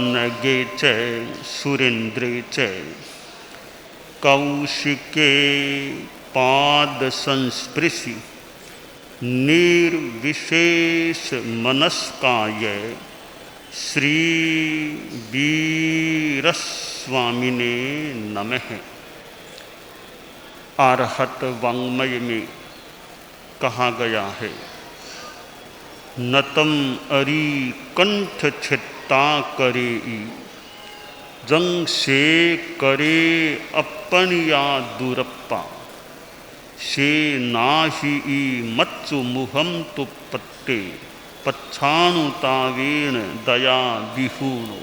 पन्नगे च सुरेन्द्रे च कौशिके पाद संस्पृशि निर्विशेष मनस्काय श्री वीरस्वामिने नमः। आर्हत वाङ्मय में कहा गया है, नतम अरी कंठ छित्ता करे जंग से करे अपन या दुरप्पा से नाहि मच्चु मुहम तु पत्ते पच्छाणुतावेण दया विहूणो।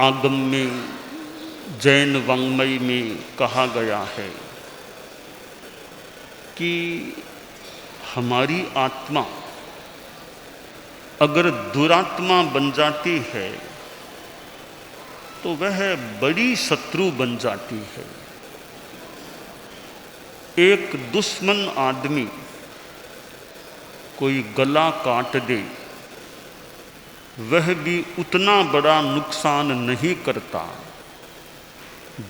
आगम में जैन वाङ्मय में कहा गया है कि हमारी आत्मा अगर दुरात्मा बन जाती है तो वह बड़ी शत्रु बन जाती है। एक दुश्मन आदमी कोई गला काट दे वह भी उतना बड़ा नुकसान नहीं करता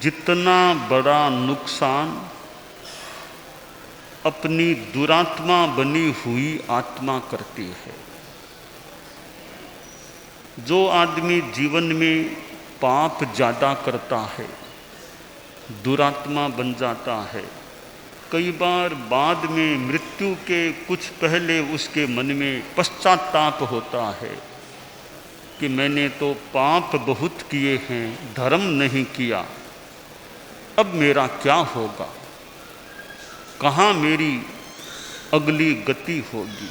जितना बड़ा नुकसान अपनी दुरात्मा बनी हुई आत्मा करती है। जो आदमी जीवन में पाप ज़्यादा करता है, दुरात्मा बन जाता है, कई बार बाद में मृत्यु के कुछ पहले उसके मन में पश्चाताप होता है कि मैंने तो पाप बहुत किए हैं, धर्म नहीं किया, अब मेरा क्या होगा, कहाँ मेरी अगली गति होगी।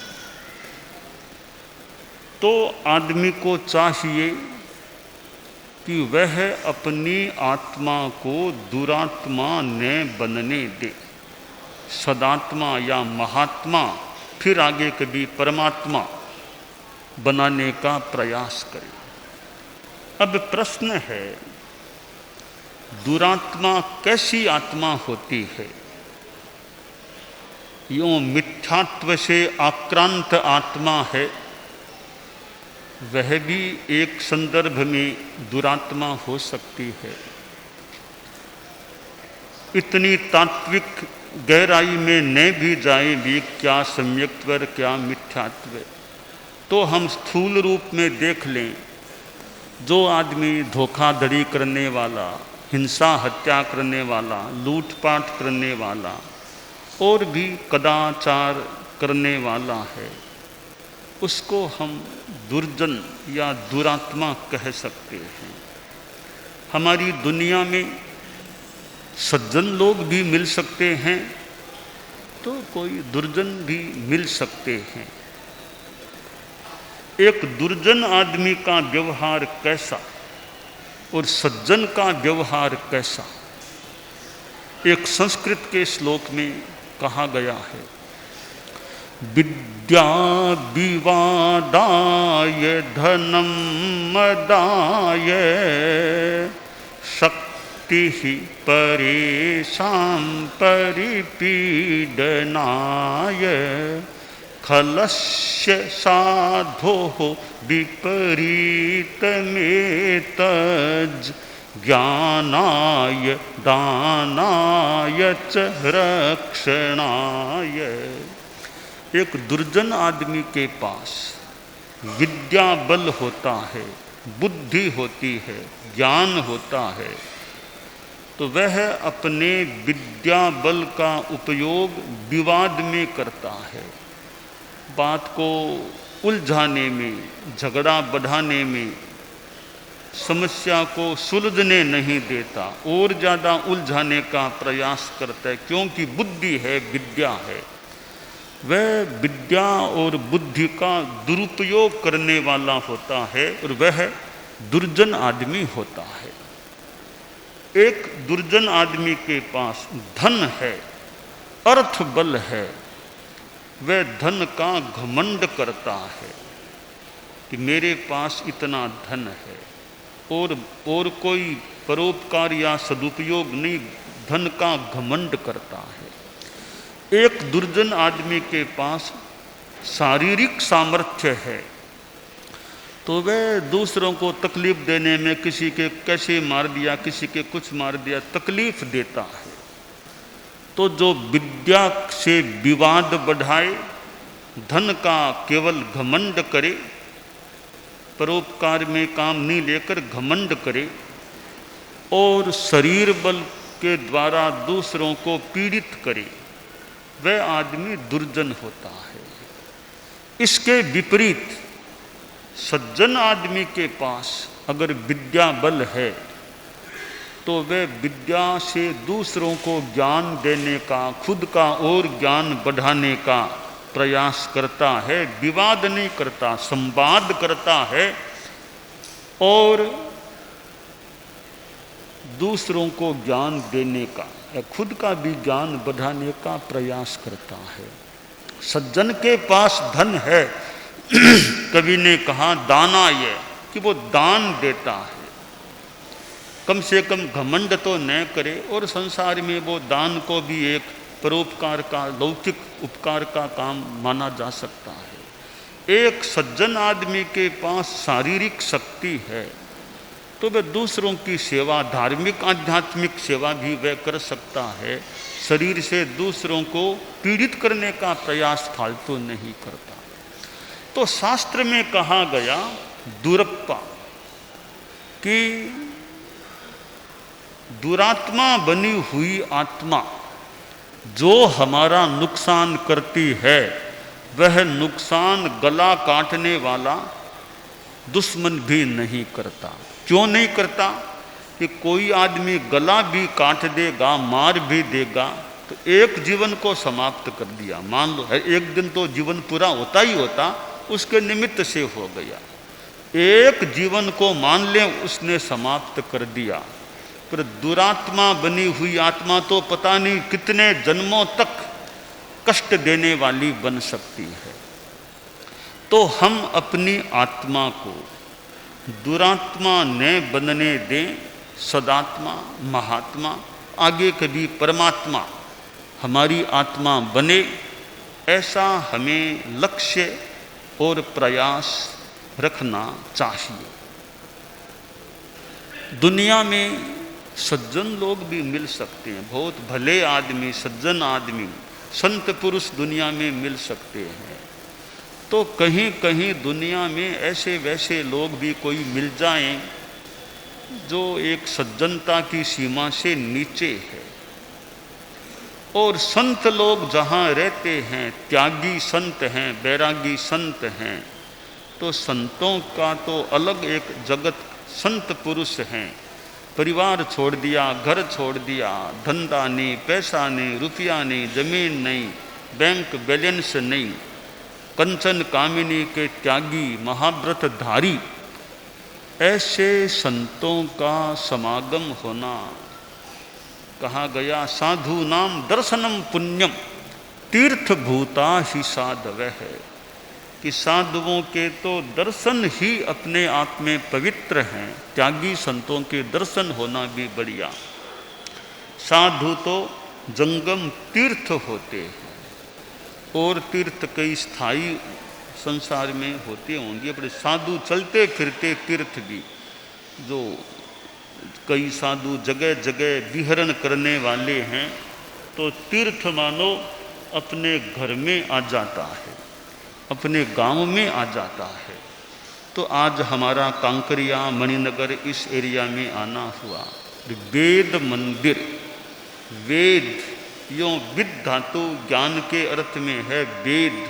तो आदमी को चाहिए कि वह अपनी आत्मा को दुरात्मा न बनने दे, सदात्मा या महात्मा, फिर आगे कभी परमात्मा बनाने का प्रयास करे। अब प्रश्न है, दुरात्मा कैसी आत्मा होती है? यूँ मिथ्यात्व से आक्रांत आत्मा है, वह भी एक संदर्भ में दुरात्मा हो सकती है। इतनी तात्विक गहराई में न भी जाए भी क्या सम्यक्त्व क्या मिथ्यात्व, तो हम स्थूल रूप में देख लें, जो आदमी धोखाधड़ी करने वाला, हिंसा हत्या करने वाला, लूटपाट करने वाला और भी कदाचार करने वाला है, उसको हम दुर्जन या दुरात्मा कह सकते हैं। हमारी दुनिया में सज्जन लोग भी मिल सकते हैं तो कोई दुर्जन भी मिल सकते हैं। एक दुर्जन आदमी का व्यवहार कैसा और सज्जन का व्यवहार कैसा, एक संस्कृत के श्लोक में कहा गया है, विद्या विवादाय धनम मदाय शक्ति परेशां परिपीडनाय खलस्य साधोः विपरीतमेतज् ज्ञानाय दानाय च रक्षणाय। एक दुर्जन आदमी के पास विद्या बल होता है, बुद्धि होती है, ज्ञान होता है, तो वह अपने विद्या बल का उपयोग विवाद में करता है, बात को उलझाने में, झगड़ा बढ़ाने में, समस्या को सुलझने नहीं देता और ज़्यादा उलझाने का प्रयास करता है, क्योंकि बुद्धि है, विद्या है। वह विद्या और बुद्धि का दुरुपयोग करने वाला होता है और वह दुर्जन आदमी होता है। एक दुर्जन आदमी के पास धन है, अर्थ बल है, वह धन का घमंड करता है कि मेरे पास इतना धन है और कोई परोपकार या सदुपयोग नहीं, धन का घमंड करता है। एक दुर्जन आदमी के पास शारीरिक सामर्थ्य है तो वह दूसरों को तकलीफ देने में, किसी के कैसे मार दिया, किसी के कुछ मार दिया, तकलीफ देता है। तो जो विद्या से विवाद बढ़ाए, धन का केवल घमंड करे, परोपकार में काम नहीं लेकर घमंड करे और शरीर बल के द्वारा दूसरों को पीड़ित करे, वह आदमी दुर्जन होता है। इसके विपरीत सज्जन आदमी के पास अगर विद्या बल है तो वह विद्या से दूसरों को ज्ञान देने का, खुद का और ज्ञान बढ़ाने का प्रयास करता है, विवाद नहीं करता, संवाद करता है और दूसरों को ज्ञान देने का, खुद का भी ज्ञान बढ़ाने का प्रयास करता है। सज्जन के पास धन है, कवि ने कहा दाना ये, कि वो दान देता है, कम से कम घमंड तो न करे और संसार में वो दान को भी एक परोपकार का, लौकिक उपकार का काम माना जा सकता है। एक सज्जन आदमी के पास शारीरिक शक्ति है तो वह दूसरों की सेवा, धार्मिक आध्यात्मिक सेवा भी वह कर सकता है, शरीर से दूसरों को पीड़ित करने का प्रयास फालतू नहीं करता। तो शास्त्र में कहा गया दुरप्पा कि दुरात्मा बनी हुई आत्मा जो हमारा नुकसान करती है, वह नुकसान गला काटने वाला दुश्मन भी नहीं करता। क्यों नहीं करता? कि कोई आदमी गला भी काट देगा, मार भी देगा तो एक जीवन को समाप्त कर दिया। मान लो एक दिन तो जीवन पूरा होता ही होता, उसके निमित्त से हो गया। एक जीवन को मान लें उसने समाप्त कर दिया, पर दुरात्मा बनी हुई आत्मा तो पता नहीं कितने जन्मों तक कष्ट देने वाली बन सकती है। तो हम अपनी आत्मा को दुरात्मा न बनने दें, सदात्मा, महात्मा, आगे कभी परमात्मा हमारी आत्मा बने, ऐसा हमें लक्ष्य और प्रयास रखना चाहिए। दुनिया में सज्जन लोग भी मिल सकते हैं, बहुत भले आदमी, सज्जन आदमी, संत पुरुष दुनिया में मिल सकते हैं। तो कहीं कहीं दुनिया में ऐसे वैसे लोग भी कोई मिल जाएं जो एक सज्जनता की सीमा से नीचे है। और संत लोग जहाँ रहते हैं, त्यागी संत हैं, बैरागी संत हैं, तो संतों का तो अलग एक जगत, संत पुरुष हैं। परिवार छोड़ दिया, घर छोड़ दिया, धंधा नहीं, पैसा नहीं, रुपया नहीं, जमीन नहीं, बैंक बैलेंस नहीं, कंचन कामिनी के त्यागी, महाव्रतधारी, ऐसे संतों का समागम होना, कहा गया साधु नाम दर्शनम पुण्यम तीर्थभूता ही साधवः है, कि साधुओं के तो दर्शन ही अपने आप में पवित्र हैं, त्यागी संतों के दर्शन होना भी बढ़िया। साधु तो जंगम तीर्थ होते हैं और तीर्थ कई स्थायी संसार में होते होंगे, बड़े साधु चलते फिरते तीर्थ भी, जो कई साधु जगह जगह विहरण करने वाले हैं। तो तीर्थ मानो अपने घर में आ जाता है, अपने गांव में आ जाता है। तो आज हमारा कांकरिया, मणिनगर, इस एरिया में आना हुआ। वेद मंदिर, वेद यो विद धातु ज्ञान के अर्थ में है वेद,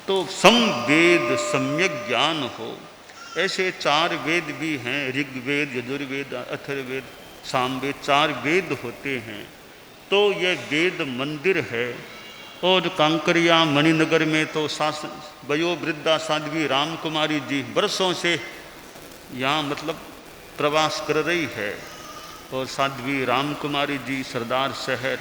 तो सम वेद सम्यक ज्ञान हो। ऐसे 4 वेद भी हैं, ऋग्वेद, यजुर्वेद, अथर्ववेद, सामवेद, 4 वेद होते हैं। तो यह वेद मंदिर है। और कांकरिया मणिनगर में तो वयोवृद्धा साध्वी राम कुमारी जी बरसों से यहाँ मतलब प्रवास कर रही है। और साध्वी राम कुमारी जी सरदार शहर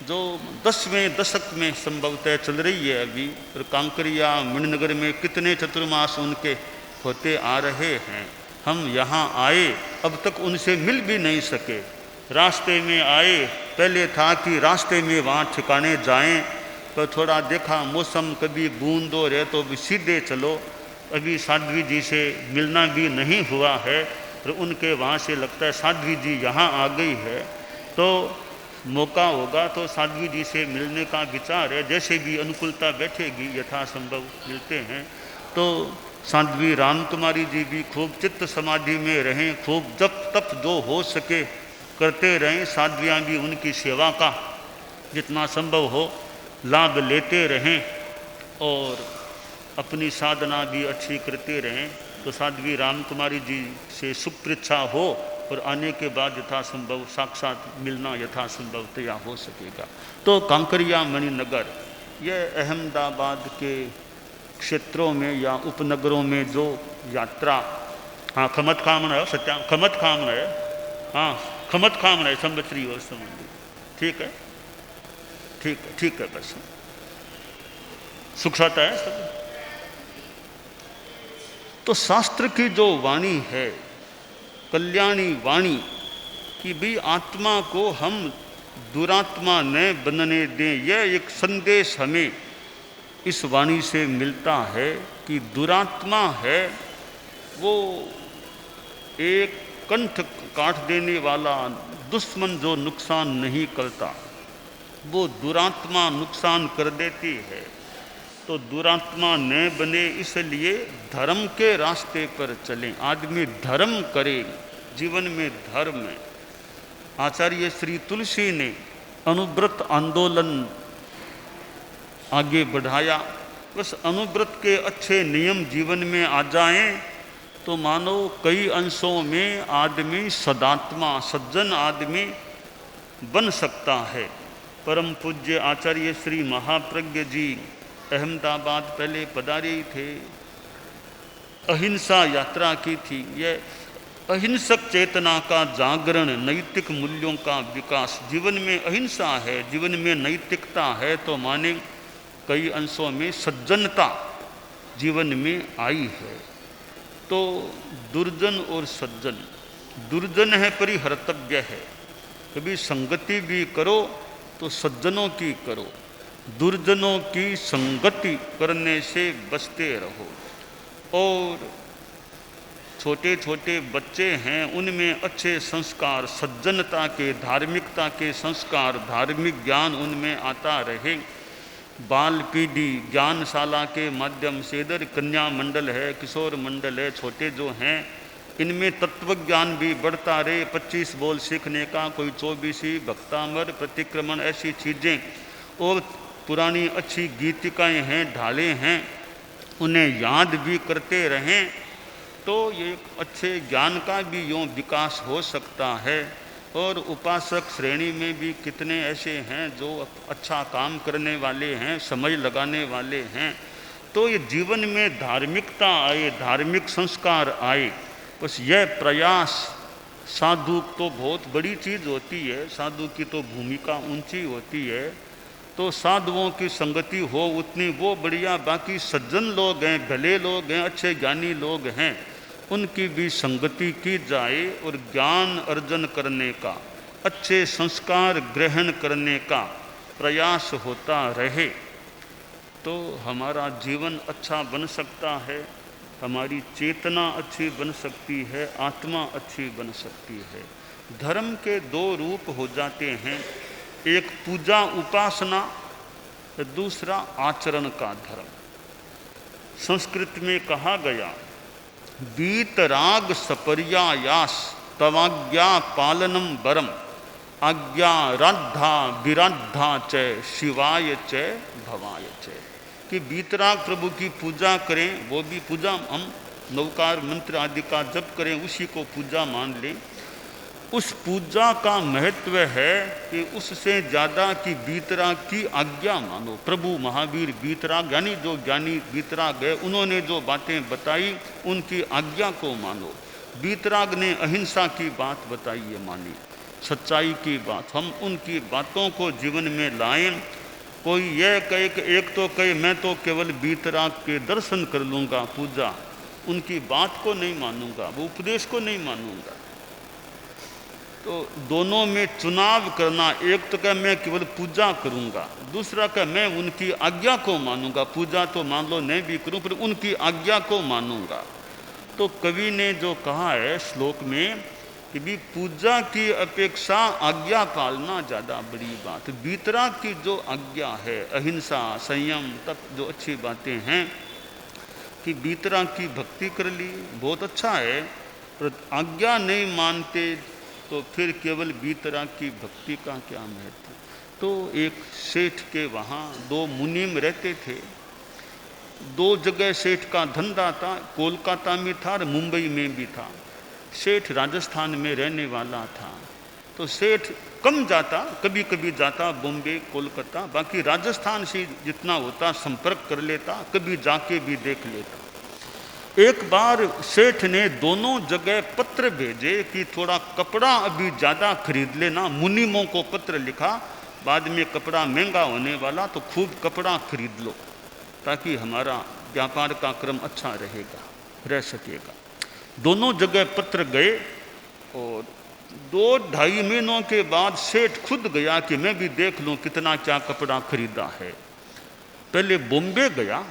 जो 10वें दशक में संभवतः चल रही है अभी। और कांकरिया मणिनगर में कितने चतुर्मास उनके होते आ रहे हैं। हम यहाँ आए, अब तक उनसे मिल भी नहीं सके। रास्ते में आए, पहले था कि रास्ते में वहाँ ठिकाने जाएं, पर थोड़ा देखा मौसम कभी बूंद हो रहे तो भी सीधे चलो। अभी साध्वी जी से मिलना भी नहीं हुआ है और उनके वहाँ से लगता है साध्वी जी यहाँ आ गई है, तो मौका होगा तो साध्वी जी से मिलने का विचार है। जैसे भी अनुकूलता बैठेगी यथासंभव मिलते हैं। तो साध्वी रामकुमारी जी भी खूब चित्त समाधि में रहें, खूब जप तप जो हो सके करते रहें। साध्वियाँ भी उनकी सेवा का जितना संभव हो लाभ लेते रहें और अपनी साधना भी अच्छी करते रहें। तो साध्वी रामकुमारी जी से सुपृच्छा हो और आने के बाद यथासंभव साक्षात मिलना यथासंभव तैयार हो सकेगा। तो कांकरिया मणिनगर यह अहमदाबाद के क्षेत्रों में या उपनगरों में जो यात्रा, हाँ खमत खामन है, सत्या खमत खामन है, हाँ खमत खामन है संवत्सरी और संबंधी, ठीक है ठीक है ठीक है, बस सुख साता है सब। तो शास्त्र की जो वाणी है कल्याणी वाणी कि भी आत्मा को हम दुरात्मा न बनने दें, यह एक संदेश हमें इस वाणी से मिलता है कि दुरात्मा है वो एक कंठ काट देने वाला दुश्मन जो नुकसान नहीं करता, वो दुरात्मा नुकसान कर देती है। तो दुरात्मा न बने इसलिए धर्म के रास्ते पर चलें, आदमी धर्म करे, जीवन में धर्म है। आचार्य श्री तुलसी ने अनुव्रत आंदोलन आगे बढ़ाया। बस अनुव्रत के अच्छे नियम जीवन में आ जाएं तो मानो कई अंशों में आदमी सदात्मा सज्जन आदमी बन सकता है। परम पूज्य आचार्य श्री महाप्रज्ञ जी अहमदाबाद पहले पधारे थे, अहिंसा यात्रा की थी। यह अहिंसक चेतना का जागरण, नैतिक मूल्यों का विकास, जीवन में अहिंसा है, जीवन में नैतिकता है, तो माने कई अंशों में सज्जनता जीवन में आई है। तो दुर्जन और सज्जन, दुर्जन है परिहर्तव्य है, कभी संगति भी करो तो सज्जनों की करो, दुर्जनों की संगति करने से बचते रहो। और छोटे छोटे बच्चे हैं उनमें अच्छे संस्कार, सज्जनता के, धार्मिकता के संस्कार, धार्मिक ज्ञान उनमें आता रहे। बाल पीढ़ी ज्ञानशाला के माध्यम से, इधर कन्या मंडल है, किशोर मंडल है, छोटे जो हैं इनमें तत्व ज्ञान भी बढ़ता रहे। 25 बोल सीखने का, कोई 24 भक्तामर प्रतिक्रमण, ऐसी चीज़ें और पुरानी अच्छी गीतिकाएँ हैं, ढाले हैं, उन्हें याद भी करते रहें तो ये अच्छे ज्ञान का भी यूँ विकास हो सकता है। और उपासक श्रेणी में भी कितने ऐसे हैं जो अच्छा काम करने वाले हैं, समय लगाने वाले हैं। तो ये जीवन में धार्मिकता आए, धार्मिक संस्कार आए, बस यह प्रयास। साधु तो बहुत बड़ी चीज़ होती है, साधु की तो भूमिका ऊंची होती है, तो साधुओं की संगति हो उतनी वो बढ़िया। बाकी सज्जन लोग हैं, भले लोग हैं, अच्छे ज्ञानी लोग हैं, उनकी भी संगति की जाए और ज्ञान अर्जन करने का, अच्छे संस्कार ग्रहण करने का प्रयास होता रहे तो हमारा जीवन अच्छा बन सकता है, हमारी चेतना अच्छी बन सकती है, आत्मा अच्छी बन सकती है। धर्म के दो रूप हो जाते हैं, एक पूजा उपासना, दूसरा आचरण का धर्म। संस्कृत में कहा गया वीतराग सपर्यायास तवाज्ञा पालनम वरम आज्ञा राधा विराधा च शिवाय च भवाय च, कि वीतराग प्रभु की पूजा करें, वो भी पूजा, हम नवकार मंत्र आदि का जप करें, उसी को पूजा मान लें। उस पूजा का महत्व है कि उससे ज़्यादा कि वीतराग की आज्ञा मानो। प्रभु महावीर वीतराग यानी जो ज्ञानी वीतराग है, उन्होंने जो बातें बताई उनकी आज्ञा को मानो। वीतराग ने अहिंसा की बात बताई है, मानी सच्चाई की बात, हम उनकी बातों को जीवन में लाएं। कोई यह कहे कि एक तो कहे मैं तो केवल वीतराग के दर्शन कर लूँगा, पूजा, उनकी बात को नहीं मानूंगा, वो उपदेश को नहीं मानूंगा। तो दोनों में चुनाव करना, एक तो क्या मैं केवल पूजा करूंगा, दूसरा क्या मैं उनकी आज्ञा को मानूंगा। पूजा तो मान लो नहीं भी करूं पर उनकी आज्ञा को मानूंगा। तो कवि ने जो कहा है श्लोक में कि भी पूजा की अपेक्षा आज्ञा पालना ज़्यादा बड़ी बात। वीतराग की जो आज्ञा है, अहिंसा, संयम, तप, जो अच्छी बातें हैं कि वीतराग की भक्ति कर ली, बहुत अच्छा है, पर आज्ञा नहीं मानते तो फिर केवल वीतराग की भक्ति का क्या महत्व। तो एक सेठ के वहाँ दो मुनीम रहते थे। दो जगह सेठ का धंधा था, कोलकाता में था और मुंबई में भी था। सेठ राजस्थान में रहने वाला था, तो सेठ कम जाता, कभी कभी जाता बॉम्बे, कोलकाता, बाकी राजस्थान से जितना होता संपर्क कर लेता, कभी जाके भी देख लेता। एक बार सेठ ने दोनों जगह पत्र भेजे कि थोड़ा कपड़ा अभी ज़्यादा खरीद लेना। मुनीमों को पत्र लिखा, बाद में कपड़ा महंगा होने वाला, तो खूब कपड़ा खरीद लो ताकि हमारा व्यापार का क्रम अच्छा रहेगा, रह सकेगा। दोनों जगह पत्र गए और 2-2.5 महीनों के बाद सेठ खुद गया कि मैं भी देख लूं कितना क्या कपड़ा खरीदा है। पहले बॉम्बे गया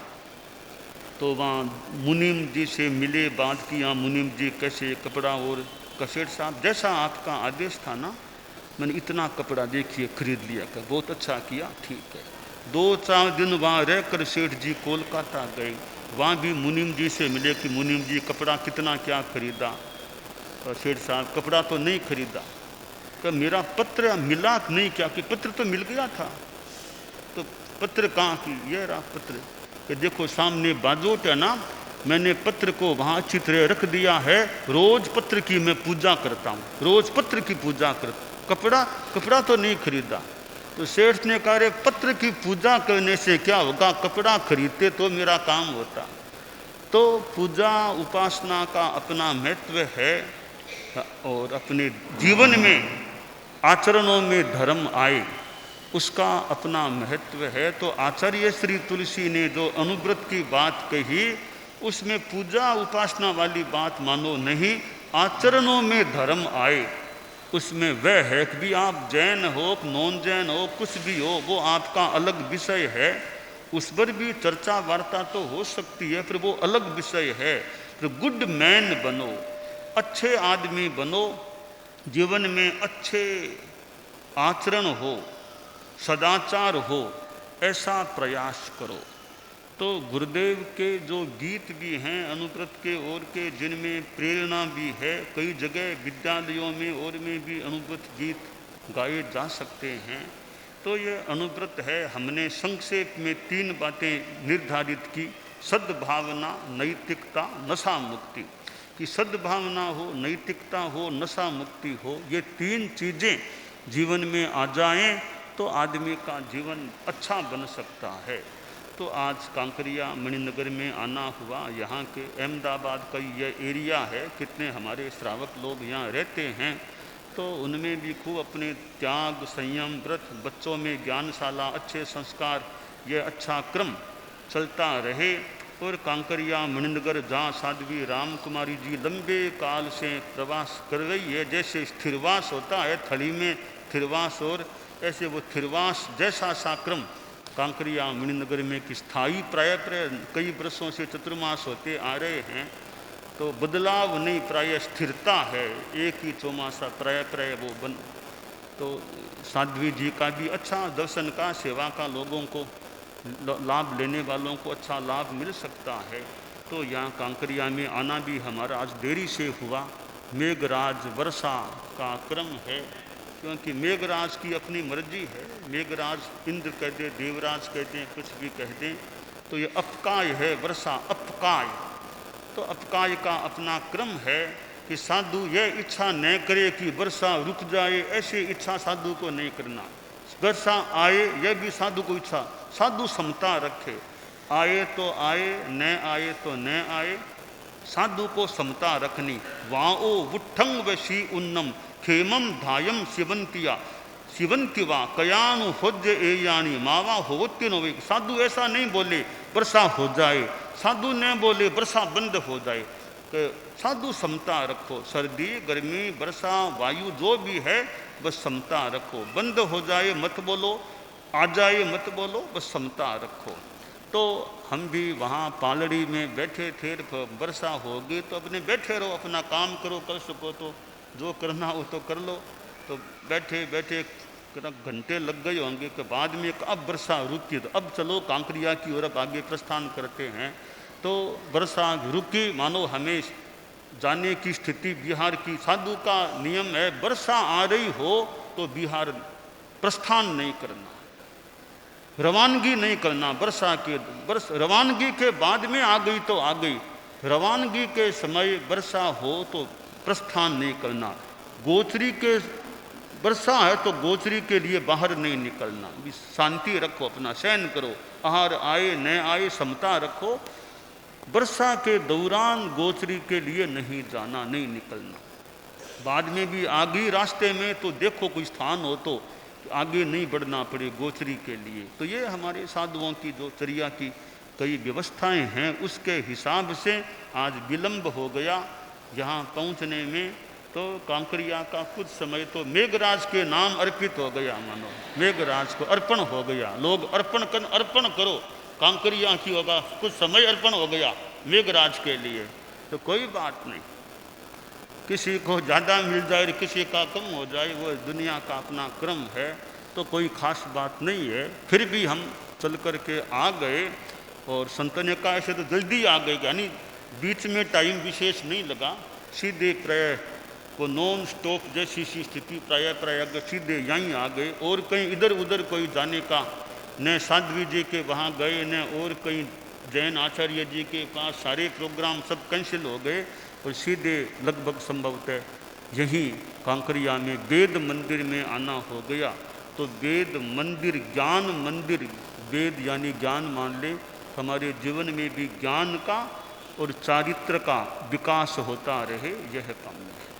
तो वहाँ मुनीम जी से मिले, बात की, हाँ मुनीम जी कैसे कपड़ा, और सेठ साहब जैसा आपका आदेश था ना, मैंने इतना कपड़ा देखिए खरीद लिया, कर बहुत अच्छा किया, ठीक है। 2-4 दिन वहाँ रहकर सेठ जी कोलकाता गए, वहाँ भी मुनीम जी से मिले कि मुनीम जी कपड़ा कितना क्या खरीदा। और सेठ साहब कपड़ा तो नहीं खरीदा, कि मेरा पत्र मिला नहीं क्या, कि पत्र तो मिल गया था। तो पत्र कहाँ की, ये रहा पत्र, कि देखो सामने बाजोट है ना, मैंने पत्र को वहाँ अच्छी तरह रख दिया है, रोज पत्र की मैं पूजा करता हूँ, रोज पत्र की पूजा करता। कपड़ा तो नहीं खरीदा। तो सेठ ने कहा, रे पत्र की पूजा करने से क्या होगा, कपड़ा खरीदते तो मेरा काम होता। तो पूजा उपासना का अपना महत्व है, और अपने जीवन में आचरणों में धर्म आए उसका अपना महत्व है। तो आचार्य श्री तुलसी ने जो अनुव्रत की बात कही, उसमें पूजा उपासना वाली बात मानो नहीं, आचरणों में धर्म आए उसमें वह है कि भी आप जैन हो, नॉन जैन हो, कुछ भी हो, वो आपका अलग विषय है, उस पर भी चर्चा वार्ता तो हो सकती है, फिर वो अलग विषय है। तो गुड मैन बनो, अच्छे आदमी बनो, जीवन में अच्छे आचरण हो, सदाचार हो, ऐसा प्रयास करो। तो गुरुदेव के जो गीत भी हैं अनुव्रत के और के, जिनमें प्रेरणा भी है, कई जगह विद्यालयों में और में भी अनुव्रत गीत गाए जा सकते हैं। तो ये अनुव्रत है। हमने संक्षेप में 3 बातें निर्धारित की, सद्भावना, नैतिकता, नशा मुक्ति। कि सद्भावना हो, नैतिकता हो, नशा मुक्ति हो, ये 3 चीज़ें जीवन में आ जाएं तो आदमी का जीवन अच्छा बन सकता है। तो आज कांकरिया मणिनगर में आना हुआ, यहाँ के अहमदाबाद का ये एरिया है, कितने हमारे श्रावक लोग यहाँ रहते हैं, तो उनमें भी खूब अपने त्याग, संयम, व्रत, बच्चों में ज्ञानशाला, अच्छे संस्कार, ये अच्छा क्रम चलता रहे। और कांकरिया मणिनगर जहाँ साध्वी राम कुमारी जी लंबे काल से प्रवास कर रही है, जैसे स्थिरवास होता है थली में स्थिरवास, और ऐसे वो स्थिरवास जैसा सा क्रम कांकरिया मणिनगर में कि स्थायी प्राय कई वर्षों से चतुर्मास होते आ रहे हैं। तो बदलाव नहीं, प्राय स्थिरता है, एक ही चौमासा प्राय वो बन। तो साध्वी जी का भी अच्छा दर्शन का, सेवा का, लोगों को लाभ लेने वालों को अच्छा लाभ मिल सकता है। तो यहाँ कांकरिया में आना भी हमारा आज देरी से हुआ। मेघराज वर्षा का क्रम है, क्योंकि मेघराज की अपनी मर्जी है। मेघराज इंद्र कहते, देवराज कहते हैं, कुछ भी कहते हैं। तो ये अपकाय है, वर्षा अपकाय। तो अपकाय का अपना क्रम है कि साधु यह इच्छा न करे कि वर्षा रुक जाए, ऐसे इच्छा साधु को नहीं करना। वर्षा आए यह भी साधु को इच्छा, साधु समता रखे, आए तो आए, न आए तो न आए, साधु को समता रखनी। वाओ वुट्ठंग वशी उन्नम खेमम धायम शिवंतिया शिवंतिवा कयानु होज्य ए यानी मावा होवत्य नवे। साधु ऐसा नहीं बोले वर्षा हो जाए, साधु ने बोले वर्षा बंद हो जाए। कि साधु समता रखो, सर्दी गर्मी वर्षा वायु जो भी है बस समता रखो, बंद हो जाए मत बोलो, आ जाए मत बोलो, बस समता रखो। तो हम भी वहाँ पालड़ी में बैठे थे, वर्षा होगी तो अपने बैठे रहो, अपना काम करो, कर सको तो जो करना हो तो कर लो। तो बैठे बैठे घंटे लग गए होंगे कि बाद में अब वर्षा रुकी, तो अब चलो कांकरिया की ओर अब आगे प्रस्थान करते हैं। तो वर्षा रुकी, मानो हमें जाने की स्थिति बिहार की। साधु का नियम है वर्षा आ रही हो तो बिहार प्रस्थान नहीं करना, रवानगी नहीं करना। वर्षा के रवानगी के बाद में आ गई तो आ गई, रवानगी के समय वर्षा हो तो प्रस्थान नहीं करना। गोचरी के वर्षा है तो गोचरी के लिए बाहर नहीं निकलना, शांति रखो, अपना शयन करो, आहार आए न आए समता रखो। वर्षा के दौरान गोचरी के लिए नहीं जाना, नहीं निकलना। बाद में भी आ गई रास्ते में तो देखो कोई स्थान हो तो आगे नहीं बढ़ना पड़े गोचरी के लिए। तो ये हमारे साधुओं की जो चर्या की कई व्यवस्थाएं हैं उसके हिसाब से आज विलंब हो गया यहाँ पहुँचने में। तो कांकरिया का कुछ समय तो मेघराज के नाम अर्पित हो गया, मानो मेघराज को अर्पण हो गया। लोग अर्पण करो, कांकरिया की होगा कुछ समय अर्पण हो गया मेघराज के लिए। तो कोई बात नहीं, किसी को ज़्यादा मिल जाए और किसी का कम हो जाए, वो दुनिया का अपना क्रम है, तो कोई खास बात नहीं है। फिर भी हम चल कर के आ गए और संत ने कहा ऐसे तो जल्दी आ गए, यानी बीच में टाइम विशेष नहीं लगा, सीधे प्राय को नॉन स्टॉप जैसी सी स्थिति प्राय सीधे यहीं आ गए। और कहीं इधर उधर कोई जाने का, न साध्वी जी के वहाँ गए न और कहीं जैन आचार्य जी के पास, सारे प्रोग्राम सब कैंसिल हो गए और सीधे लगभग संभवतः यहीं कांकरिया में वेद मंदिर में आना हो गया। तो वेद मंदिर, ज्ञान मंदिर, वेद यानी ज्ञान मान ले, हमारे जीवन में भी ज्ञान का और चारित्र का विकास होता रहे, यह कामना है।